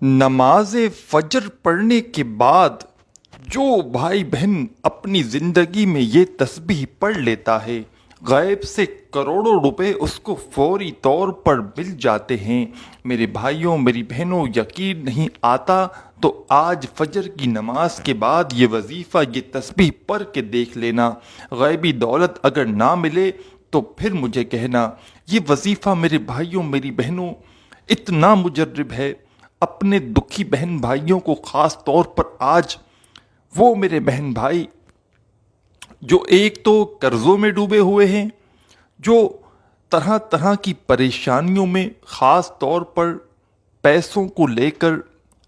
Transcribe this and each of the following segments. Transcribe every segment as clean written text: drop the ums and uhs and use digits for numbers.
نماز فجر پڑھنے کے بعد جو بھائی بہن اپنی زندگی میں یہ تسبیح پڑھ لیتا ہے، غیب سے کروڑوں روپے اس کو فوری طور پر مل جاتے ہیں۔ میرے بھائیوں میری بہنوں، یقین نہیں آتا تو آج فجر کی نماز کے بعد یہ وظیفہ، یہ تسبیح پڑھ کے دیکھ لینا۔ غیبی دولت اگر نہ ملے تو پھر مجھے کہنا۔ یہ وظیفہ میرے بھائیوں میری بہنوں اتنا مجرب ہے۔ اپنے دکھی بہن بھائیوں کو، خاص طور پر آج وہ میرے بہن بھائی جو ایک تو قرضوں میں ڈوبے ہوئے ہیں، جو طرح طرح کی پریشانیوں میں، خاص طور پر پیسوں کو لے کر،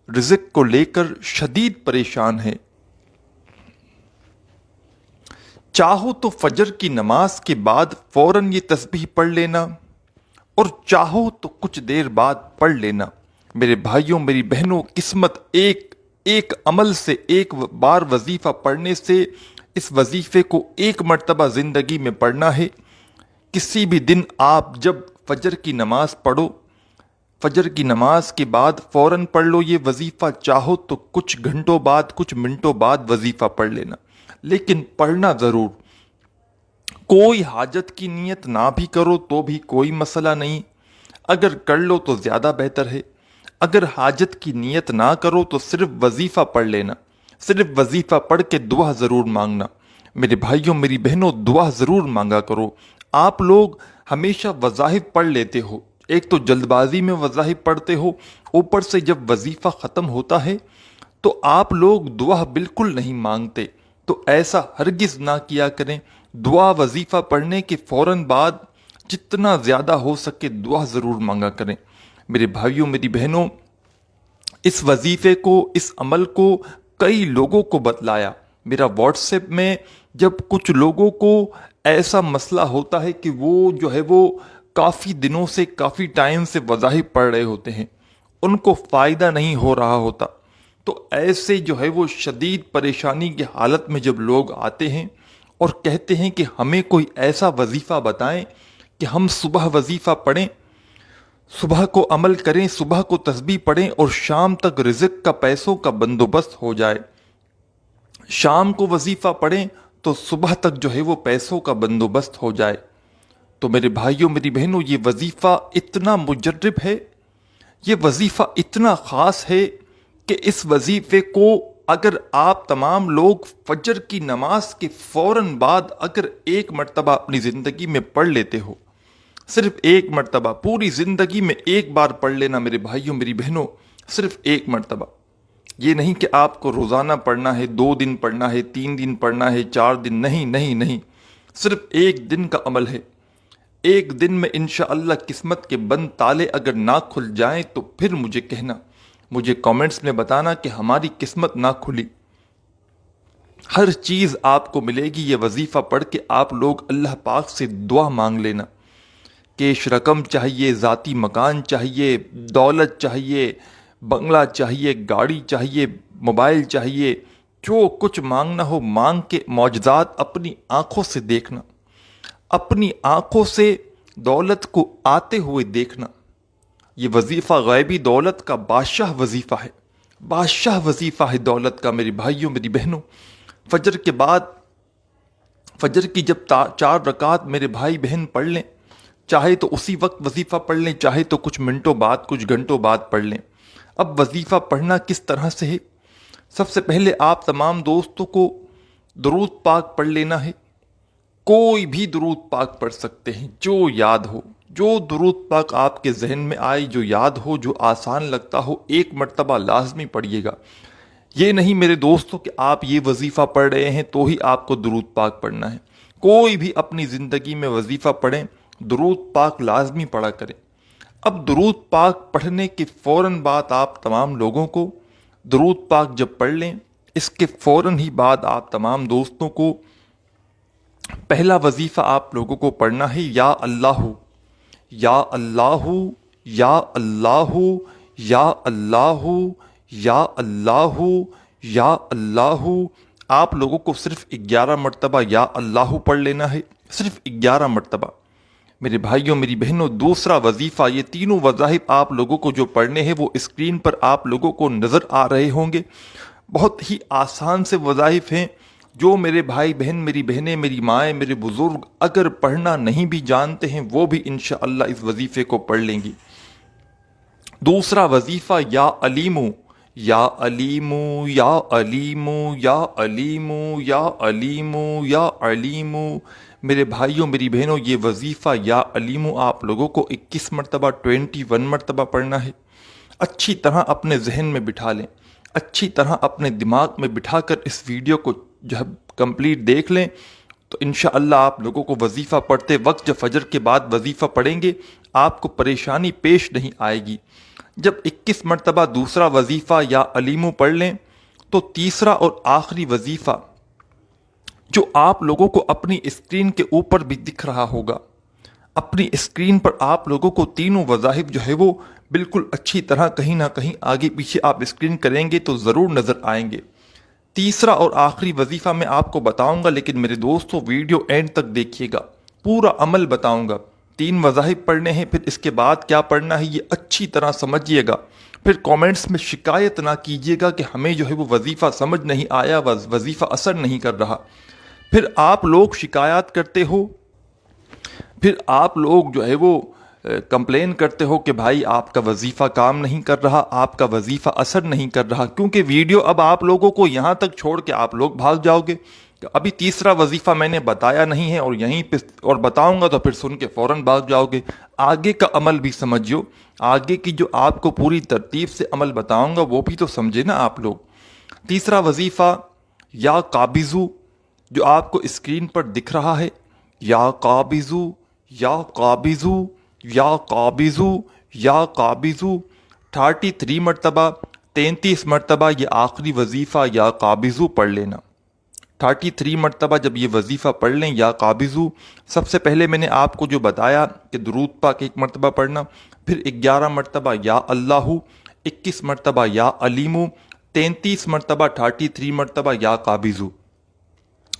رزق کو لے کر شدید پریشان ہے۔ چاہو تو فجر کی نماز کے بعد فوراً یہ تسبیح پڑھ لینا، اور چاہو تو کچھ دیر بعد پڑھ لینا۔ میرے بھائیوں میری بہنوں، قسمت ایک عمل سے، ایک بار وظیفہ پڑھنے سے، اس وظیفے کو ایک مرتبہ زندگی میں پڑھنا ہے۔ کسی بھی دن آپ جب فجر کی نماز پڑھو، فجر کی نماز کے بعد فوراً پڑھ لو یہ وظیفہ، چاہو تو کچھ گھنٹوں بعد، کچھ منٹوں بعد وظیفہ پڑھ لینا، لیکن پڑھنا ضرور۔ کوئی حاجت کی نیت نہ بھی کرو تو بھی کوئی مسئلہ نہیں، اگر کر لو تو زیادہ بہتر ہے۔ اگر حاجت کی نیت نہ کرو تو صرف وظیفہ پڑھ لینا، صرف وظیفہ پڑھ کے دعا ضرور مانگنا۔ میرے بھائیوں میری بہنوں، دعا ضرور مانگا کرو۔ آپ لوگ ہمیشہ وظائف پڑھ لیتے ہو، ایک تو جلد بازی میں وظائف پڑھتے ہو، اوپر سے جب وظیفہ ختم ہوتا ہے تو آپ لوگ دعا بالکل نہیں مانگتے۔ تو ایسا ہرگز نہ کیا کریں۔ دعا وظیفہ پڑھنے کے فوراً بعد جتنا زیادہ ہو سکے دعا ضرور مانگا کریں۔ میرے بھائیوں میری بہنوں، اس وظیفے کو، اس عمل کو کئی لوگوں کو بتلایا۔ میرا واٹس ایپ میں جب کچھ لوگوں کو ایسا مسئلہ ہوتا ہے کہ وہ کافی دنوں سے، کافی ٹائم سے وظائف پڑھ رہے ہوتے ہیں، ان کو فائدہ نہیں ہو رہا ہوتا، تو ایسے وہ شدید پریشانی کی حالت میں جب لوگ آتے ہیں اور کہتے ہیں کہ ہمیں کوئی ایسا وظیفہ بتائیں کہ ہم صبح وظیفہ پڑھیں، صبح کو عمل کریں، صبح کو تسبیح پڑھیں اور شام تک رزق کا، پیسوں کا بندوبست ہو جائے۔ شام کو وظیفہ پڑھیں تو صبح تک وہ پیسوں کا بندوبست ہو جائے۔ تو میرے بھائیوں میری بہنوں، یہ وظیفہ اتنا مجرب ہے، یہ وظیفہ اتنا خاص ہے کہ اس وظیفے کو اگر آپ تمام لوگ فجر کی نماز کے فوراً بعد اگر ایک مرتبہ اپنی زندگی میں پڑھ لیتے ہو، صرف ایک مرتبہ، پوری زندگی میں ایک بار پڑھ لینا میرے بھائیوں میری بہنوں، صرف ایک مرتبہ۔ یہ نہیں کہ آپ کو روزانہ پڑھنا ہے، 2 دن پڑھنا ہے، 3 دن پڑھنا ہے، 4 دن، نہیں نہیں نہیں، صرف ایک دن کا عمل ہے۔ ایک دن میں انشاءاللہ قسمت کے بند تالے اگر نہ کھل جائیں تو پھر مجھے کہنا، مجھے کامنٹس میں بتانا کہ ہماری قسمت نہ کھلی۔ ہر چیز آپ کو ملے گی۔ یہ وظیفہ پڑھ کے آپ لوگ اللہ پاک سے دعا مانگ لینا، کیش رقم چاہیے، ذاتی مکان چاہیے، دولت چاہیے، بنگلہ چاہیے، گاڑی چاہیے، موبائل چاہیے، جو کچھ مانگنا ہو مانگ کے معجزات اپنی آنکھوں سے دیکھنا، اپنی آنکھوں سے دولت کو آتے ہوئے دیکھنا۔ یہ وظیفہ غیبی دولت کا بادشاہ وظیفہ ہے، بادشاہ وظیفہ ہے دولت کا میری بھائیوں میری بہنوں۔ فجر کے بعد، فجر کی جب 4 رکعت میرے بھائی بہن پڑھ لیں، چاہے تو اسی وقت وظیفہ پڑھ لیں، چاہے تو کچھ منٹوں بعد، کچھ گھنٹوں بعد پڑھ لیں۔ اب وظیفہ پڑھنا کس طرح سے ہے؟ سب سے پہلے آپ تمام دوستوں کو درود پاک پڑھ لینا ہے۔ کوئی بھی درود پاک پڑھ سکتے ہیں، جو یاد ہو، جو درود پاک آپ کے ذہن میں آئے، جو یاد ہو، جو آسان لگتا ہو، ایک مرتبہ لازمی پڑھیے گا۔ یہ نہیں میرے دوستوں کہ آپ یہ وظیفہ پڑھ رہے ہیں تو ہی آپ کو درود پاک پڑھنا ہے۔ کوئی بھی اپنی زندگی میں وظیفہ پڑھیں، درود پاک لازمی پڑھا کریں۔ اب درود پاک پڑھنے کے فوراً بعد آپ تمام لوگوں کو درود پاک جب پڑھ لیں، اس کے فوراً ہی بعد آپ تمام دوستوں کو پہلا وظیفہ آپ لوگوں کو پڑھنا ہے، یا اللہ، یا اللہ، یا اللہ، یا اللہ، یا اللہ، یا اللہ۔ آپ لوگوں کو صرف 11 مرتبہ یا اللہ پڑھ لینا ہے، صرف 11 مرتبہ۔ میرے بھائیوں میری بہنوں، دوسرا وظیفہ، یہ تینوں وظائف آپ لوگوں کو جو پڑھنے ہیں وہ اسکرین پر آپ لوگوں کو نظر آ رہے ہوں گے۔ بہت ہی آسان سے وظائف ہیں، جو میرے بھائی بہن، میری بہنیں، میری مائیں، میرے بزرگ اگر پڑھنا نہیں بھی جانتے ہیں وہ بھی انشاءاللہ اس وظیفے کو پڑھ لیں گی۔ دوسرا وظیفہ، یا علیمو، یا علیمو، یا علیمو، یا علیمو، یا علیمو، یا علیمو۔ میرے بھائیوں میری بہنوں، یہ وظیفہ یا علیمو آپ لوگوں کو 21 مرتبہ 21 مرتبہ پڑھنا ہے۔ اچھی طرح اپنے ذہن میں بٹھا لیں، اچھی طرح اپنے دماغ میں بٹھا کر اس ویڈیو کو جب کمپلیٹ دیکھ لیں تو انشاءاللہ آپ لوگوں کو وظیفہ پڑھتے وقت جب فجر کے بعد وظیفہ پڑھیں گے آپ کو پریشانی پیش نہیں آئے گی۔ جب 21 مرتبہ دوسرا وظیفہ یا علیمو پڑھ لیں تو تیسرا اور آخری وظیفہ جو آپ لوگوں کو اپنی اسکرین کے اوپر بھی دکھ رہا ہوگا، اپنی اسکرین پر آپ لوگوں کو تینوں وظائف جو ہے وہ بالکل اچھی طرح کہیں نہ کہیں آگے پیچھے آپ اسکرین کریں گے تو ضرور نظر آئیں گے۔ تیسرا اور آخری وظیفہ میں آپ کو بتاؤں گا، لیکن میرے دوستو ویڈیو اینڈ تک دیکھیے گا، پورا عمل بتاؤں گا۔ 3 وظائف پڑھنے ہیں، پھر اس کے بعد کیا پڑھنا ہے یہ اچھی طرح سمجھیے گا۔ پھر کامنٹس میں شکایت نہ کیجیے گا کہ ہمیں جو ہے وہ وظیفہ سمجھ نہیں آیا، وظیفہ اثر نہیں کر رہا۔ پھر آپ لوگ شکایات کرتے ہو، پھر آپ لوگ جو ہے وہ کمپلین کرتے ہو کہ بھائی آپ کا وظیفہ کام نہیں کر رہا، آپ کا وظیفہ اثر نہیں کر رہا، کیونکہ ویڈیو اب آپ لوگوں کو یہاں تک چھوڑ کے آپ لوگ بھاگ جاؤ گے کہ ابھی تیسرا وظیفہ میں نے بتایا نہیں ہے اور یہیں پہ اور بتاؤں گا تو پھر سن کے فوراً بھاگ جاؤ گے۔ آگے کا عمل بھی سمجھو، آگے کی جو آپ کو پوری ترتیب سے عمل بتاؤں گا وہ بھی تو سمجھے نا آپ لوگ۔ تیسرا وظیفہ یا قابضو جو آپ کو اسکرین پر دکھ رہا ہے، یا قابضو، یا قابضو، یا قابضو، یا قابضو، 33 مرتبہ 33 مرتبہ یہ آخری وظیفہ یا قابضو پڑھ لینا۔ 33 مرتبہ جب یہ وظیفہ پڑھ لیں یا قابضو، سب سے پہلے میں نے آپ کو جو بتایا کہ درود پاک 1 مرتبہ پڑھنا، پھر 11 مرتبہ یا اللہ، 21 مرتبہ یا علیمو، 33 مرتبہ 33 مرتبہ یا قابضو۔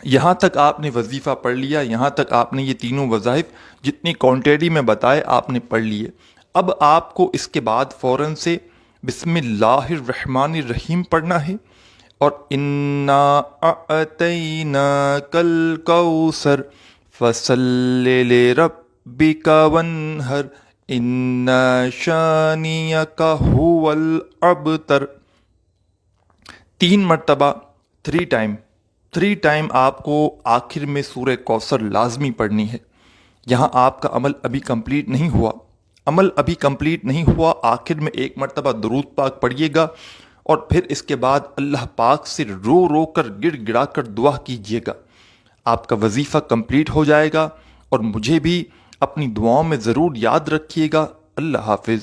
یہاں تک آپ نے وظیفہ پڑھ لیا، یہاں تک آپ نے یہ تینوں وظائف جتنی کوانٹیٹی میں بتائے آپ نے پڑھ لیے۔ اب آپ کو اس کے بعد فوراً سے بسم اللہ الرحمن الرحیم پڑھنا ہے، اور انا اعطیناک الکوثر فصل لربک وانحر ان شانیک هو الابتر۔ 3 مرتبہ 3 ٹائم آپ کو آخر میں سورہ کوثر لازمی پڑھنی ہے۔ یہاں آپ کا عمل ابھی کمپلیٹ نہیں ہوا، آخر میں 1 مرتبہ درود پاک پڑھیے گا، اور پھر اس کے بعد اللہ پاک سے رو رو کر گڑ گڑا کر دعا کیجیے گا، آپ کا وظیفہ کمپلیٹ ہو جائے گا۔ اور مجھے بھی اپنی دعاؤں میں ضرور یاد رکھیے گا۔ اللہ حافظ۔